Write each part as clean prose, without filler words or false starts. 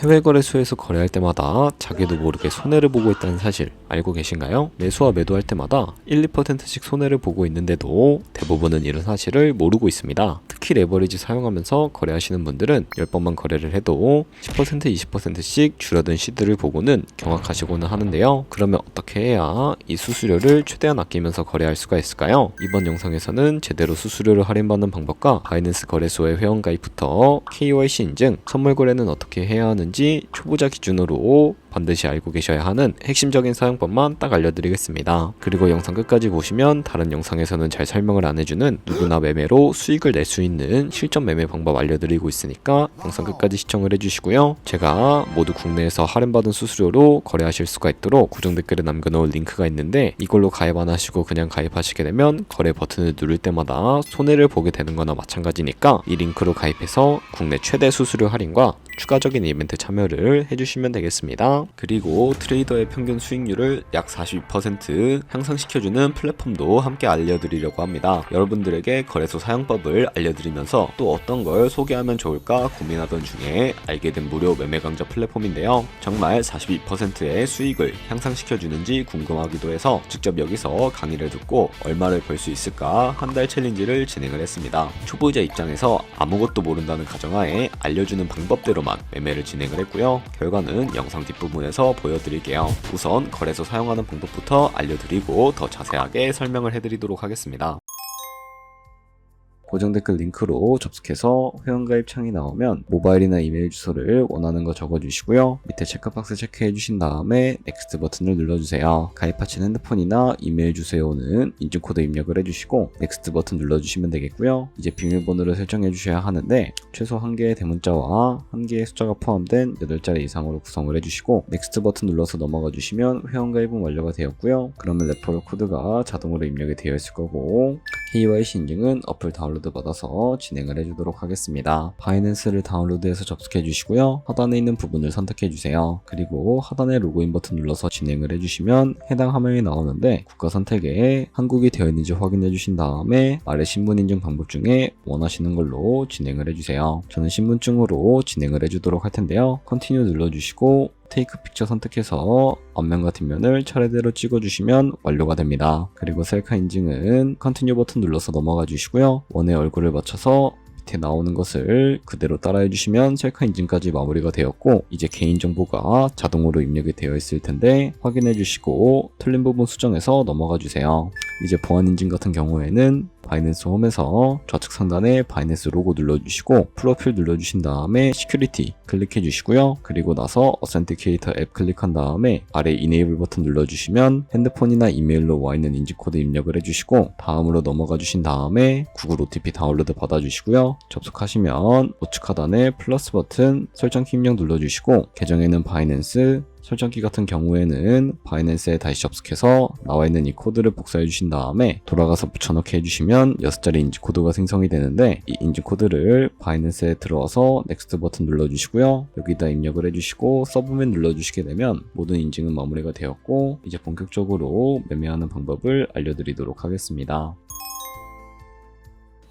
해외 거래소에서 거래할 때마다 자기도 모르게 손해를 보고 있다는 사실 알고 계신가요? 매수와 매도할 때마다 1, 2%씩 손해를 보고 있는데도 대부분은 이런 사실을 모르고 있습니다. 특히 레버리지 사용하면서 거래하시는 분들은 10번만 거래를 해도 10%, 20%씩 줄어든 시드를 보고는 경악하시고는 하는데요. 그러면 어떻게 해야 이 수수료를 최대한 아끼면서 거래할 수가 있을까요? 이번 영상에서는 제대로 수수료를 할인받는 방법과 바이낸스 거래소의 회원가입부터 KYC 인증, 선물 거래는 어떻게 해야 하는지 초보자 기준으로 반드시 알고 계셔야 하는 핵심적인 사용법만 딱 알려드리겠습니다. 그리고 영상 끝까지 보시면 다른 영상에서는 잘 설명을 안 해주는 누구나 매매로 수익을 낼 수 있는 실전 매매 방법 알려드리고 있으니까 영상 끝까지 시청을 해주시고요. 제가 모두 국내에서 할인받은 수수료로 거래하실 수가 있도록 고정 댓글에 남겨놓을 링크가 있는데 이걸로 가입 안 하시고 그냥 가입하시게 되면 거래 버튼을 누를 때마다 손해를 보게 되는 거나 마찬가지니까 이 링크로 가입해서 국내 최대 수수료 할인과 추가적인 이벤트 참여를 해주시면 되겠습니다. 그리고 트레이더의 평균 수익률을 약 42% 향상시켜주는 플랫폼도 함께 알려드리려고 합니다. 여러분들에게 거래소 사용법을 알려드리면서 또 어떤 걸 소개하면 좋을까 고민하던 중에 알게 된 무료 매매 강좌 플랫폼인데요. 정말 42%의 수익을 향상시켜주는지 궁금하기도 해서 직접 여기서 강의를 듣고 얼마를 벌 수 있을까 한 달 챌린지를 진행을 했습니다. 초보자 입장에서 아무것도 모른다는 가정하에 알려주는 방법대로만 매매를 진행을 했고요. 결과는 영상 뒷부분에서 보여드릴게요. 우선 거래소 사용하는 방법부터 알려드리고 더 자세하게 설명을 해드리도록 하겠습니다. 고정 댓글 링크로 접속해서 회원가입 창이 나오면 모바일이나 이메일 주소를 원하는 거 적어주시고요. 밑에 체크박스 체크해주신 다음에 넥스트 버튼을 눌러주세요. 가입하신 핸드폰이나 이메일 주소에 오는 인증코드 입력을 해주시고 넥스트 버튼 눌러주시면 되겠고요. 이제 비밀번호를 설정해주셔야 하는데 최소 1개의 대문자와 1개의 숫자가 포함된 8자리 이상으로 구성을 해주시고 넥스트 버튼 눌러서 넘어가 주시면 회원가입은 완료가 되었고요. 그러면 레퍼럴 코드가 자동으로 입력이 되어 있을 거고 KYC 인증은 어플 다운로드 받아서 진행을 해주도록 하겠습니다. 바이낸스를 다운로드해서 접속해 주시고요. 하단에 있는 부분을 선택해 주세요. 그리고 하단에 로그인 버튼 눌러서 진행을 해주시면 해당 화면이 나오는데 국가 선택에 한국이 되어 있는지 확인해 주신 다음에 아래 신분 인증 방법 중에 원하시는 걸로 진행을 해주세요. 저는 신분증으로 진행을 해주도록 할 텐데요. 컨티뉴 눌러주시고 테이크 픽처 선택해서 앞면과 뒷면을 차례대로 찍어주시면 완료가 됩니다. 그리고 셀카 인증은 컨티뉴 버튼 눌러서 넘어가 주시고요. 원의 얼굴을 맞춰서 밑에 나오는 것을 그대로 따라해 주시면 셀카 인증까지 마무리가 되었고 이제 개인정보가 자동으로 입력이 되어 있을 텐데 확인해 주시고 틀린 부분 수정해서 넘어가 주세요. 이제 보안 인증 같은 경우에는 바이낸스 홈에서 좌측 상단에 바이낸스 로고 눌러주시고 프로필 눌러주신 다음에 시큐리티 클릭해 주시고요. 그리고 나서 어센티케이터 앱 클릭한 다음에 아래 이네이블 버튼 눌러주시면 핸드폰이나 이메일로 와있는 인증코드 입력을 해주시고 다음으로 넘어가 주신 다음에 구글 OTP 다운로드 받아주시고요. 접속하시면 우측 하단에 플러스 버튼 설정키 입력 눌러주시고 계정에는 바이낸스 설정키 같은 경우에는 바이낸스에 다시 접속해서 나와있는 이 코드를 복사해 주신 다음에 돌아가서 붙여넣기 해주시면 6자리 인증코드가 생성이 되는데 이 인증코드를 바이낸스에 들어와서 넥스트 버튼 눌러주시고요. 여기다 입력을 해주시고 서브맨 눌러주시게 되면 모든 인증은 마무리가 되었고 이제 본격적으로 매매하는 방법을 알려드리도록 하겠습니다.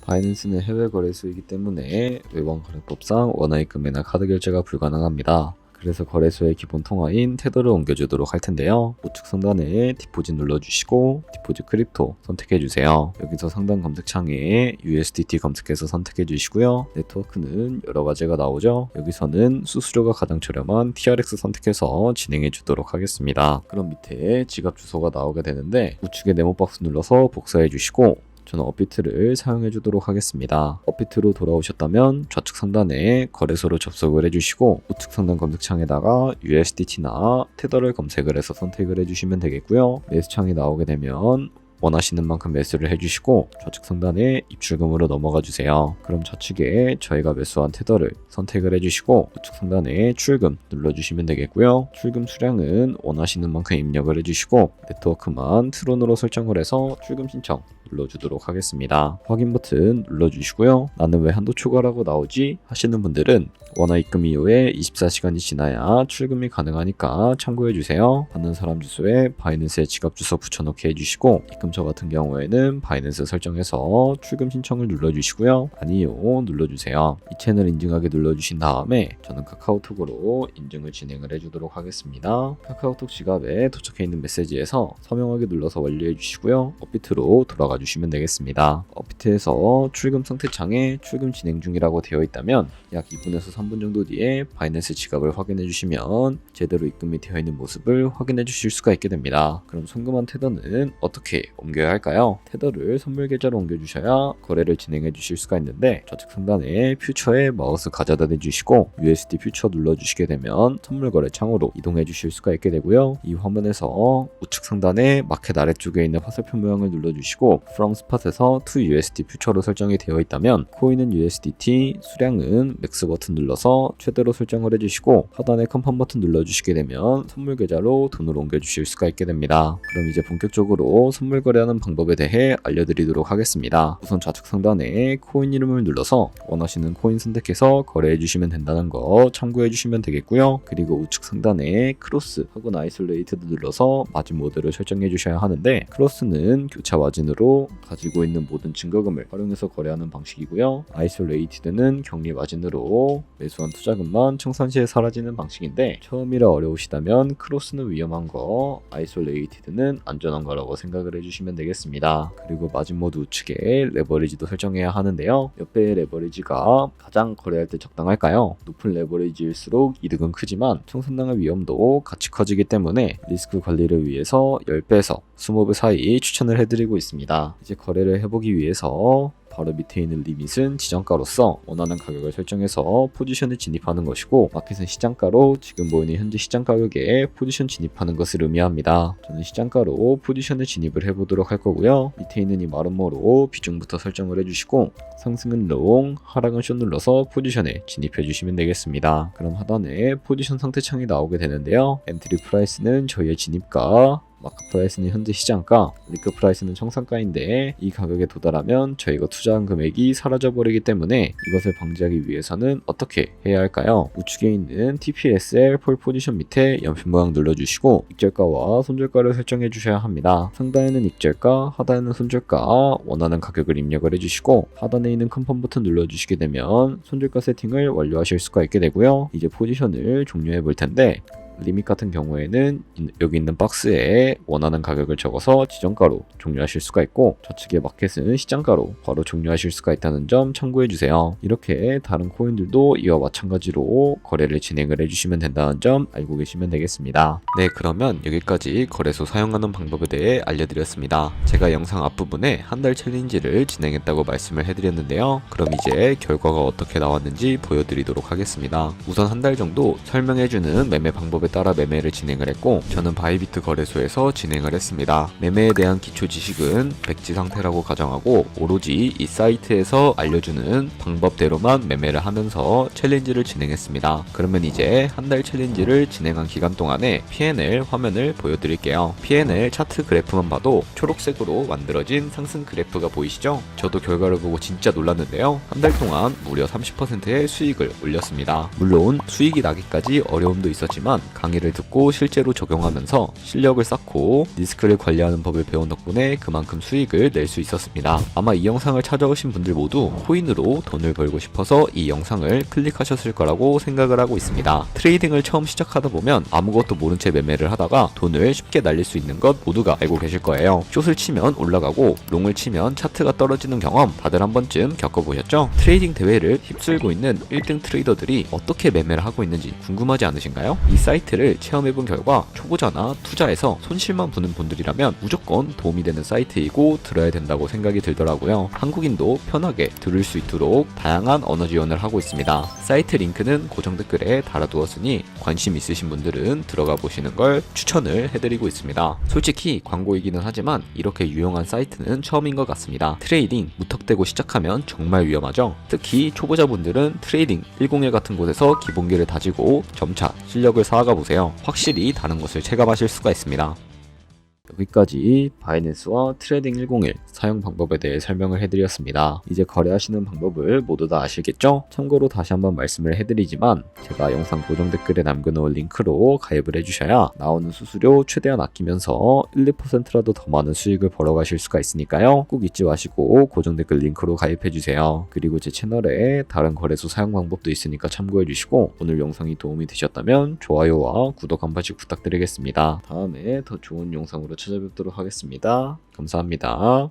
바이낸스는 해외 거래소이기 때문에 외환 거래법상 원화입금 매나 카드 결제가 불가능합니다. 그래서 거래소의 기본 통화인 테더를 옮겨주도록 할 텐데요. 우측 상단에 디포짓 눌러주시고 디포짓 크립토 선택해주세요. 여기서 상단 검색창에 USDT 검색해서 선택해주시고요. 네트워크는 여러 가지가 나오죠. 여기서는 수수료가 가장 저렴한 TRX 선택해서 진행해주도록 하겠습니다. 그럼 밑에 지갑 주소가 나오게 되는데 우측에 네모박스 눌러서 복사해주시고 저는 업비트를 사용해 주도록 하겠습니다. 업비트로 돌아오셨다면 좌측 상단에 거래소로 접속을 해주시고 우측 상단 검색창에다가 USDT나 테더를 검색을 해서 선택을 해주시면 되겠고요. 매수창이 나오게 되면 원하시는 만큼 매수를 해주시고 좌측 상단에 입출금으로 넘어가 주세요. 그럼 좌측에 저희가 매수한 테더를 선택을 해주시고 우측 상단에 출금 눌러주시면 되겠고요. 출금 수량은 원하시는 만큼 입력을 해주시고 네트워크만 트론으로 설정을 해서 출금 신청 눌러주도록 하겠습니다. 확인 버튼 눌러주시고요. 나는 왜 한도 초과라고 나오지? 하시는 분들은 원화 입금 이후에 24시간이 지나야 출금이 가능하니까 참고해주세요. 받는 사람 주소에 바이낸스의 지갑 주소 붙여넣기 해주시고, 입금처 같은 경우에는 바이낸스 설정해서 출금 신청을 눌러주시고요. 아니요 눌러주세요. 이 채널 인증하게 눌러주신 다음에 저는 카카오톡으로 인증을 진행을 해주도록 하겠습니다. 카카오톡 지갑에 도착해 있는 메시지에서 서명하게 눌러서 완료해주시고요. 업비트로 돌아가 주시면 되겠습니다. 업비트에서 출금 상태 창에 출금 진행 중이라고 되어 있다면 약 2분에서 3분 정도 뒤에 바이낸스 지갑을 확인해 주시면 제대로 입금이 되어 있는 모습을 확인해 주실 수가 있게 됩니다. 그럼 송금한 테더는 어떻게 옮겨야 할까요? 테더를 선물 계좌로 옮겨 주셔야 거래를 진행해 주실 수가 있는데, 좌측 상단에 퓨처에 마우스 가져다 대주시고 USD 퓨처 눌러 주시게 되면 선물 거래 창으로 이동해 주실 수가 있게 되고요. 이 화면에서 우측 상단에 마켓 아래쪽에 있는 화살표 모양을 눌러 주시고 From Spot에서 to USD 퓨처로 설정이 되어 있다면 코인은 USDT, 수량은 맥스 버튼 눌러서 최대로 설정을 해주시고 하단에 컨펌 버튼 눌러주시게 되면 선물 계좌로 돈을 옮겨주실 수가 있게 됩니다. 그럼 이제 본격적으로 선물 거래하는 방법에 대해 알려드리도록 하겠습니다. 우선 좌측 상단에 코인 이름을 눌러서 원하시는 코인 선택해서 거래해주시면 된다는 거 참고해주시면 되겠고요. 그리고 우측 상단에 크로스 혹은 아이솔레이트드 눌러서 마진 모드를 설정해주셔야 하는데, 크로스는 교차 마진으로 가지고 있는 모든 증거금을 활용해서 거래하는 방식이고요. 아이솔레이티드는 격리 마진으로 매수한 투자금만 청산 시에 사라지는 방식인데, 처음이라 어려우시다면 크로스는 위험한 거, 아이솔레이티드는 안전한 거라고 생각을 해주시면 되겠습니다. 그리고 마진 모드 우측에 레버리지도 설정해야 하는데요. 몇 배의 레버리지가 가장 거래할 때 적당할까요? 높은 레버리지일수록 이득은 크지만 청산당할 위험도 같이 커지기 때문에 리스크 관리를 위해서 10배에서 20배 사이 추천을 해드리고 있습니다. 이제 거래를 해보기 위해서 바로 밑에 있는 리밋은 지정가로서 원하는 가격을 설정해서 포지션을 진입하는 것이고, 마켓은 시장가로 지금 보이는 현재 시장 가격에 포지션 진입하는 것을 의미합니다. 저는 시장가로 포지션을 진입을 해보도록 할 거고요. 밑에 있는 이 마름모로 비중부터 설정을 해주시고, 상승은 롱, 하락은 숏 눌러서 포지션에 진입해 주시면 되겠습니다. 그럼 하단에 포지션 상태 창이 나오게 되는데요. 엔트리 프라이스는 저희의 진입가, 마크 프라이스는 현재 시장가, 리크 프라이스는 청산가인데 이 가격에 도달하면 저희가 투자한 금액이 사라져버리기 때문에 이것을 방지하기 위해서는 어떻게 해야 할까요? 우측에 있는 TPSL 폴 포지션 밑에 연필 모양 눌러주시고 익절가와 손절가를 설정해 주셔야 합니다. 상단에는 익절가, 하단에는 손절가, 원하는 가격을 입력을 해주시고 하단에 있는 컨펌 버튼 눌러주시게 되면 손절가 세팅을 완료하실 수가 있게 되고요. 이제 포지션을 종료해 볼 텐데, 리밋 같은 경우에는 여기 있는 박스에 원하는 가격을 적어서 지정가로 종료하실 수가 있고, 좌측의 마켓은 시장가로 바로 종료하실 수가 있다는 점 참고해주세요. 이렇게 다른 코인들도 이와 마찬가지로 거래를 진행을 해주시면 된다는 점 알고 계시면 되겠습니다. 네, 그러면 여기까지 거래소 사용하는 방법에 대해 알려드렸습니다. 제가 영상 앞부분에 한 달 챌린지를 진행했다고 말씀을 해드렸는데요. 그럼 이제 결과가 어떻게 나왔는지 보여드리도록 하겠습니다. 우선 한 달 정도 설명해주는 매매 방법에 따라 매매를 진행을 했고, 저는 바이비트 거래소에서 진행을 했습니다. 매매에 대한 기초 지식은 백지 상태라고 가정하고 오로지 이 사이트에서 알려주는 방법대로만 매매를 하면서 챌린지를 진행했습니다. 그러면 이제 한 달 챌린지를 진행한 기간 동안에 P&L 화면을 보여드릴게요. P&L 차트 그래프만 봐도 초록색으로 만들어진 상승 그래프가 보이시죠? 저도 결과를 보고 진짜 놀랐는데요. 한 달 동안 무려 30%의 수익을 올렸습니다. 물론 수익이 나기까지 어려움도 있었지만 강의를 듣고 실제로 적용하면서 실력을 쌓고 리스크를 관리하는 법을 배운 덕분에 그만큼 수익을 낼 수 있었습니다. 아마 이 영상을 찾아오신 분들 모두 코인으로 돈을 벌고 싶어서 이 영상을 클릭하셨을 거라고 생각을 하고 있습니다. 트레이딩을 처음 시작하다 보면 아무것도 모른 채 매매를 하다가 돈을 쉽게 날릴 수 있는 것 모두가 알고 계실 거예요. 숏을 치면 올라가고 롱을 치면 차트가 떨어지는 경험 다들 한 번쯤 겪어보셨죠? 트레이딩 대회를 휩쓸고 있는 1등 트레이더들이 어떻게 매매를 하고 있는지 궁금하지 않으신가요? 이 사이트를 체험해본 결과 초보자나 투자에서 손실만 보는 분들이라면 무조건 도움이 되는 사이트이고 들어야 된다고 생각이 들더라고요. 한국인도 편하게 들을 수 있도록 다양한 언어 지원을 하고 있습니다. 사이트 링크는 고정 댓글에 달아두었으니 관심 있으신 분들은 들어가 보시는 걸 추천을 해드리고 있습니다. 솔직히 광고이기는 하지만 이렇게 유용한 사이트는 처음인 것 같습니다. 트레이딩 무턱대고 시작하면 정말 위험하죠. 특히 초보자분들은 트레이딩 101 같은 곳에서 기본기를 다지고 점차 실력을 쌓아가 보세요. 확실히 다른 것을 체감하실 수가 있습니다. 여기까지 바이낸스와 트레이딩 101 사용 방법에 대해 설명을 해드렸습니다. 이제 거래하시는 방법을 모두 다 아시겠죠? 참고로 다시 한번 말씀을 해드리지만 제가 영상 고정 댓글에 남겨놓은 링크로 가입을 해주셔야 나오는 수수료 최대한 아끼면서 1, 2%라도 더 많은 수익을 벌어가실 수가 있으니까요. 꼭 잊지 마시고 고정 댓글 링크로 가입해주세요. 그리고 제 채널에 다른 거래소 사용 방법도 있으니까 참고해주시고 오늘 영상이 도움이 되셨다면 좋아요와 구독 한 번씩 부탁드리겠습니다. 다음에 더 좋은 영상으로 찾아뵙도록 하겠습니다. 감사합니다.